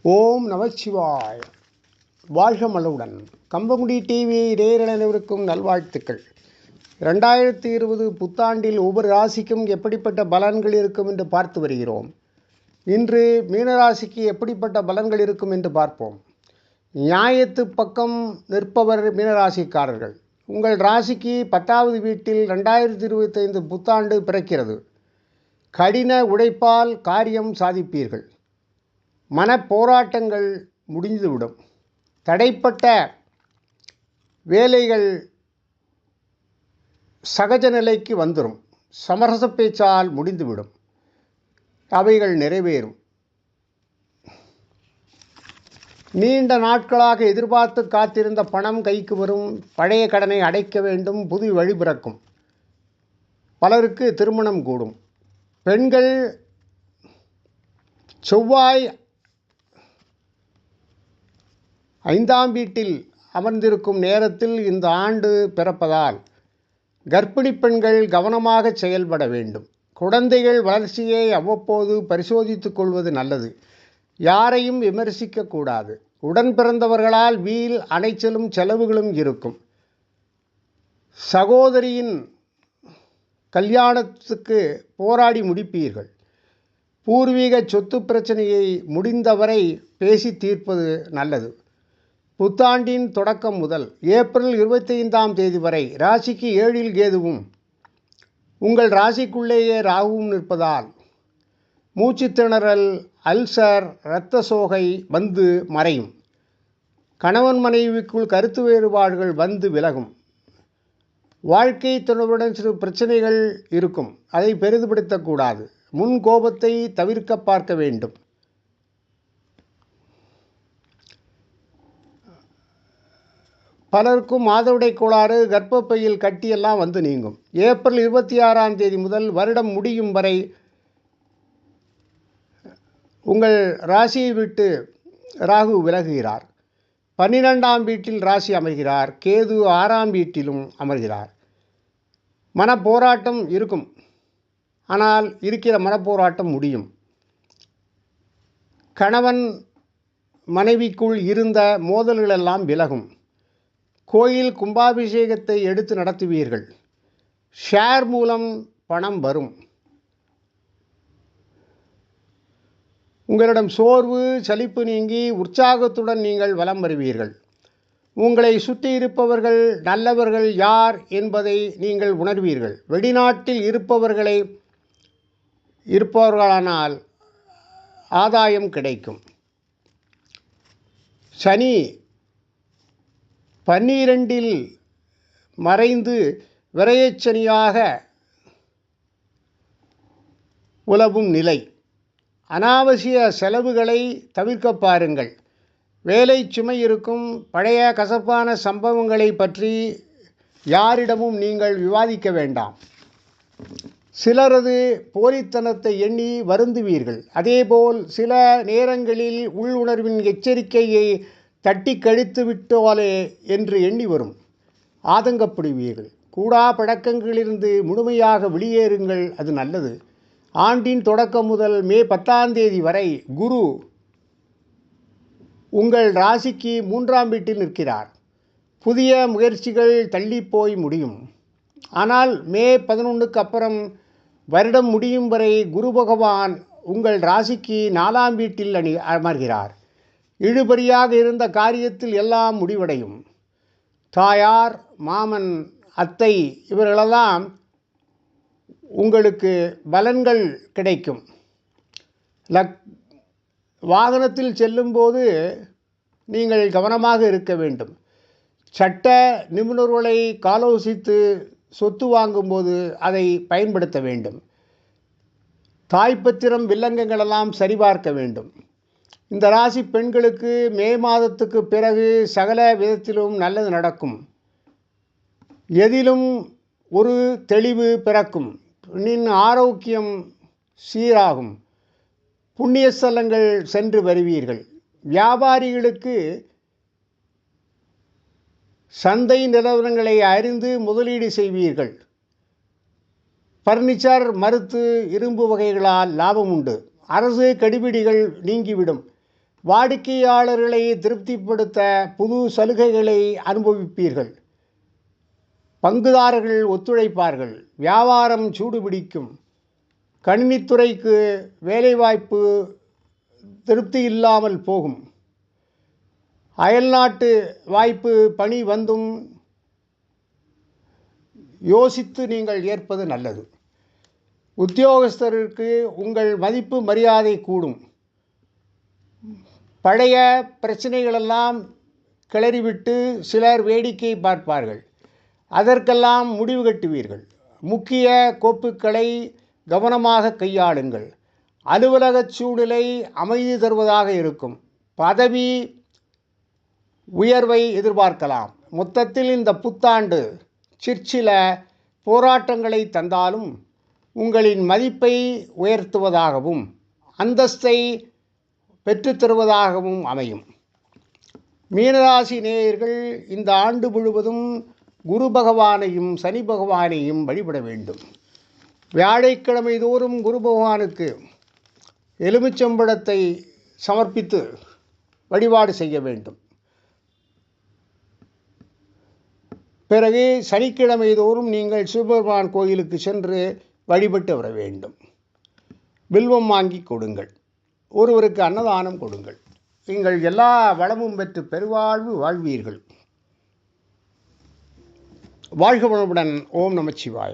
ஓம் நமச்சிவாய். வாழ்க மலவுடன். கம்பங்குடி டிவி நேயர்களுக்கும் நல்வாழ்த்துக்கள். 2020 புத்தாண்டில் ஒவ்வொரு ராசிக்கும் எப்படிப்பட்ட பலன்கள் இருக்கும் என்று பார்த்து வருகிறோம். இன்று மீனராசிக்கு எப்படிப்பட்ட பலன்கள் இருக்கும் என்று பார்ப்போம். நியாயத்து பக்கம் நிற்பவர் மீனராசிக்காரர்கள். உங்கள் ராசிக்கு 10வது வீட்டில் 2025 புத்தாண்டு பிறக்கிறது. கடின உழைப்பால் காரியம் சாதிப்பீர்கள். மனப்போராட்டங்கள் முடிந்துவிடும். தடைப்பட்ட வேலைகள் சகஜ நிலைக்கு வந்துடும். சமரச பேச்சால் முடிந்துவிடும். அவைகள் நிறைவேறும். நீண்ட நாட்களாக எதிர்பார்த்து காத்திருந்த பணம் கைக்கு வரும். பழைய கடனை அடைக்க வேண்டும். புது வழி பிறக்கும். பலருக்கு திருமணம் கூடும். பெண்கள் செவ்வாய் 5ஆம் வீட்டில் அமர்ந்திருக்கும் நேரத்தில் இந்த ஆண்டு பிறப்பதால் கர்ப்பிணி பெண்கள் கவனமாக செயல்பட வேண்டும். குழந்தைகள் வளர்ச்சியை அவ்வப்போது பரிசோதித்துக் கொள்வது நல்லது. யாரையும் விமர்சிக்கக்கூடாது. உடன் பிறந்தவர்களால் வீல் அலைச்சலும் செலவுகளும் இருக்கும். சகோதரியின் கல்யாணத்துக்கு போராடி முடிப்பீர்கள். பூர்வீக சொத்து பிரச்சனையை முடிந்தவரை பேசி தீர்ப்பது நல்லது. புத்தாண்டின் தொடக்கம் முதல் ஏப்ரல் 25ஆம் தேதி வரை ராசிக்கு 7இல் கேதுவும் உங்கள் ராசிக்குள்ளேயே ராகுவும் நிற்பதால் மூச்சுத்திணறல், அல்சர், இரத்த சோகை வந்து மறையும். கணவன் மனைவிக்குள் கருத்து வேறுபாடுகள் வந்து விலகும். வாழ்க்கை துணையுடன் சிறு பிரச்சனைகள் இருக்கும். அதை பெரிதுபடுத்தக்கூடாது. முன் கோபத்தை தவிர்க்க பார்க்க வேண்டும். பலருக்கும் மாதவிடை கோளாறு, கர்ப்பப்பையில் கட்டியெல்லாம் வந்து நீங்கும். ஏப்ரல் 26ஆம் தேதி முதல் வருடம் முடியும் வரை உங்கள் ராசியை விட்டு ராகு விலகுகிறார். 12ஆம் வீட்டில் ராசி அமர்கிறார். கேது 6ஆம் வீட்டிலும் அமர்கிறார். மனப்போராட்டம் இருக்கும். ஆனால் இருக்கிற மனப்போராட்டம் முடியும். கணவன் மனைவிக்குள் இருந்த மோதல்களெல்லாம் விலகும். கோயில் கும்பாபிஷேகத்தை எடுத்து நடத்துவீர்கள். ஷேர் மூலம் பணம் வரும். உங்களிடம் சோர்வு, சலிப்பு நீங்கி உற்சாகத்துடன் நீங்கள் வலம் வருவீர்கள். உங்களை சுற்றி இருப்பவர்கள் நல்லவர்கள் யார் என்பதை நீங்கள் உணர்வீர்கள். வெளிநாட்டில் இருப்பவர்களானால் ஆதாயம் கிடைக்கும். சனி 12இல் மறைந்து விரயச்சனியாக உலவும் நிலை. அனாவசிய செலவுகளை தவிர்க்க பாருங்கள். வேலை சுமை இருக்கும். பழைய கசப்பான சம்பவங்களை பற்றி யாரிடமும் நீங்கள் விவாதிக்க வேண்டாம். சிலரது போலித்தனத்தை எண்ணி வருந்துவீர்கள். அதேபோல் சில நேரங்களில் உள்ளுணர்வின் எச்சரிக்கையை தட்டி கழித்து விட்டோலே என்று எண்ணி வரும். ஆதங்கப்படுவீர்கள். கூடா பழக்கங்களிலிருந்து முழுமையாக வெளியேறுங்கள். அது நல்லது. ஆண்டின் தொடக்கம் முதல் மே 10ஆம் தேதி வரை குரு உங்கள் ராசிக்கு 3ஆம் வீட்டில் நிற்கிறார். புதிய முயற்சிகள் தள்ளிப்போய் முடியும். ஆனால் மே 11க்கு அப்புறம் வருடம் முடியும் வரை குரு பகவான் உங்கள் ராசிக்கு 4ஆம் வீட்டில் அமர்கிறார். இழுபறியாக இருந்த காரியத்தில் எல்லாம் முடிவடையும். தாயார், மாமன், அத்தை இவர்களெல்லாம் உங்களுக்கு பலன்கள் கிடைக்கும். வாகனத்தில் செல்லும்போது நீங்கள் கவனமாக இருக்க வேண்டும். சட்ட நிபுணர்களை ஆலோசித்து சொத்து வாங்கும்போது அதை பயன்படுத்த வேண்டும். தாய்ப்பத்திரம் வில்லங்கங்களெல்லாம் சரிபார்க்க வேண்டும். இந்த ராசி பெண்களுக்கு மே மாதத்துக்கு பிறகு சகல விதத்திலும் நல்லது நடக்கும். எதிலும் ஒரு தெளிவு பிறக்கும். பெண்ணின் ஆரோக்கியம் சீராகும். புண்ணிய ஸ்தலங்கள் சென்று வருவீர்கள். வியாபாரிகளுக்கு சந்தை நிலவரங்களை அறிந்து முதலீடு செய்வீர்கள். பர்னிச்சர், மருத்து, இரும்பு வகைகளால் லாபம் உண்டு. அரசு கடிபிடிகள் நீங்கிவிடும். வாடிக்கையாளர்களை திருப்திப்படுத்த புது சலுகைகளை அனுபவிப்பீர்கள். பங்குதாரர்கள் ஒத்துழைப்பார்கள். வியாபாரம் சூடுபிடிக்கும். கணினித்துறைக்கு வேலைவாய்ப்பு திருப்தி இல்லாமல் போகும். அயல்நாட்டு வாய்ப்பு பணி வந்தும் யோசித்து நீங்கள் ஏற்பது நல்லது. உத்தியோகஸ்தருக்கு உங்கள் மதிப்பு மரியாதை கூடும். பழைய பிரச்சனைகளெல்லாம் கிளறிவிட்டு சிலர் வேடிக்கை பார்ப்பார்கள். அதற்கெல்லாம் முடிவு கட்டுவீர்கள். முக்கிய கோப்புகளை கவனமாக கையாளுங்கள். அலுவலக சூழ்நிலை அமைதி தருவதாக இருக்கும். பதவி உயர்வை எதிர்பார்க்கலாம். மொத்தத்தில் இந்த புத்தாண்டு சிற்சில போராட்டங்களை தந்தாலும் உங்களின் மதிப்பை உயர்த்துவதாகவும் அந்தஸ்தை பெற்றுத்தருவதாகவும் அமையும். மீனராசி நேயர்கள் இந்த ஆண்டு முழுவதும் குரு பகவானையும் சனி பகவானையும் வழிபட வேண்டும். வியாழக்கிழமை தோறும் குரு பகவானுக்கு எலுமிச்சம்பழத்தை சமர்ப்பித்து வழிபாடு செய்ய வேண்டும். பிறகு சனிக்கிழமை தோறும் நீங்கள் சிவபெருமான் கோயிலுக்கு சென்று வழிபட்டு வர வேண்டும். வில்வம் வாங்கி கொடுங்கள். ஒருவருக்கு அன்னதானம் கொடுங்கள். நீங்கள் எல்லா வளமும் பெற்று பெருவாழ்வு வாழ்வீர்கள். வாழ்க வளமுடன். ஓம் நமச்சிவாய.